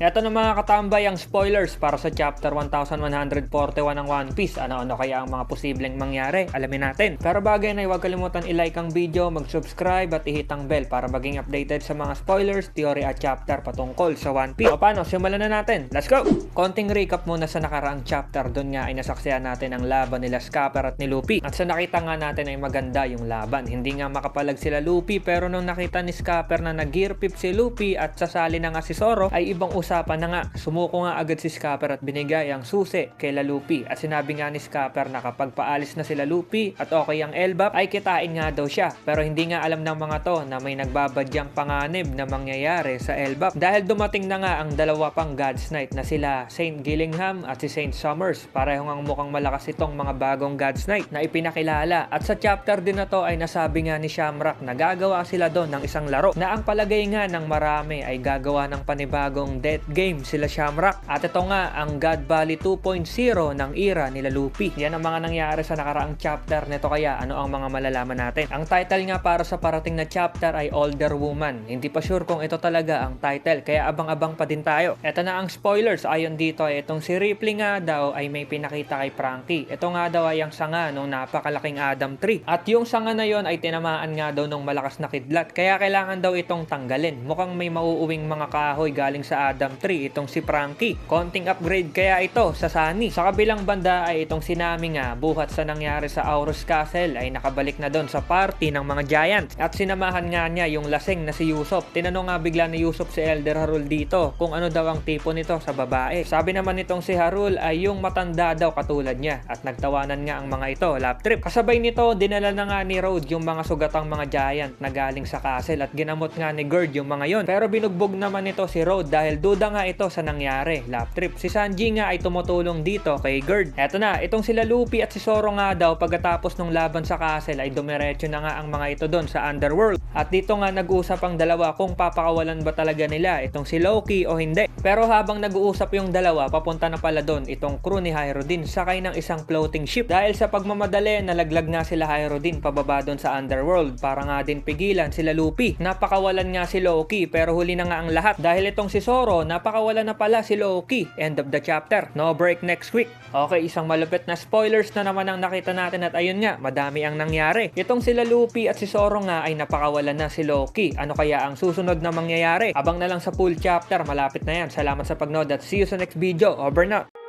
Eto na mga katambay ang spoilers para sa chapter 1141 ng One Piece. Ano-ano kaya ang mga posibleng mangyari? Alamin natin. Pero bago yan ay huwag kalimutan i-like ang video, mag-subscribe at i-hit ang bell para maging updated sa mga spoilers, theory at chapter patungkol sa One Piece. O paano, simulan na natin. Let's go! Konting recap muna sa nakaraang chapter. Doon nga ay nasaksihan natin ang laban nila Scapper at ni Luffy. At sa nakita nga natin ay maganda yung laban. Hindi nga makapalag sila Luffy, pero nung nakita ni Scapper na nag-gear pip si Luffy at sasali na nga si Zoro, ay ibang usapan na nga. Sumuko nga agad si Scapper at binigay ang susi kay Luffy. At sinabi nga ni Scapper na kapag paalis na sila Luffy at okay ang Elbap ay kitain nga daw siya. Pero hindi nga alam ng mga to na may nagbabadyang panganib na mangyayari sa Elbap. Dahil dumating na nga ang dalawa pang God's Knight na sila Saint Gillingham at si Saint Summers. Pareho nga mukhang malakas itong mga bagong God's Knight na ipinakilala. At sa chapter din na to ay nasabi nga ni Shamrock na gagawa sila doon ng isang laro na ang palagay nga ng marami ay gagawa ng panibagong death game sila Shamrock. At ito nga ang God Valley 2.0 ng era nila Luffy. Yan ang mga nangyari sa nakaraang chapter nito, kaya ano ang mga malalaman natin. Ang title nga para sa parating na chapter ay Older Woman. Hindi pa sure kung ito talaga ang title, kaya abang-abang pa din tayo. Ito na ang spoilers. Ayon dito ay itong si Ripley nga daw ay may pinakita kay Frankie. Ito nga daw ay ang sanga nung napakalaking Adam Tree. At yung sanga na yon ay tinamaan nga daw nung malakas na kidlat. Kaya kailangan daw itong tanggalin. Mukhang may mauuwing mga kahoy galing sa Adam Tree itong si Frankie. Konting upgrade kaya ito sa Sunny. Sa kabilang banda ay itong si Nami nga, buhat sa nangyari sa Aurus Castle ay nakabalik na doon sa party ng mga Giants. At sinamahan nga niya yung lasing na si Usopp. Tinanong nga bigla ni Usopp si Elder Harul dito kung ano daw ang tipo nito sa babae. Sabi naman nitong si Harul ay yung matanda daw katulad niya. At nagtawanan nga ang mga ito, lap trip. Kasabay nito, dinala na nga ni Road yung mga sugatang mga Giant na galing sa castle at ginamot nga ni Gerd yung mga yon. Pero binugbog naman nito si Road dahil duda nga ito sa nangyari, lap trip. Si Sanji nga ay tumutulong dito kay Gerd. Eto na, itong sila Luffy at si Zoro nga daw pagkatapos ng laban sa castle ay dumiretso na nga ang mga ito doon sa Underworld. At dito nga nag-uusap ang dalawa kung papakawalan ba talaga nila itong si Loki o hindi. Pero habang nag-uusap yung dalawa, papunta na pala doon itong crew ni Hyrodin sakay ng isang floating ship. Dahil sa pagmamadali, nalaglag nga sila Hyrodin pababa doon sa Underworld para nga din pigilan sila Luffy. Napakawalan nga si Loki pero huli na nga ang lahat dahil itong si Zoro napakawalan na pala si Loki. End of the chapter. No break next week. Okay, isang malupit na spoilers na naman ang nakita natin at ayun nga, madami ang nangyari. Itong sila Luffy at si Zoro nga ay napakawalan na si Loki. Ano kaya ang susunod na mangyayari? Abang na lang sa full chapter, malapit na yan. Salamat sa pagnood at see you sa next video. Over na!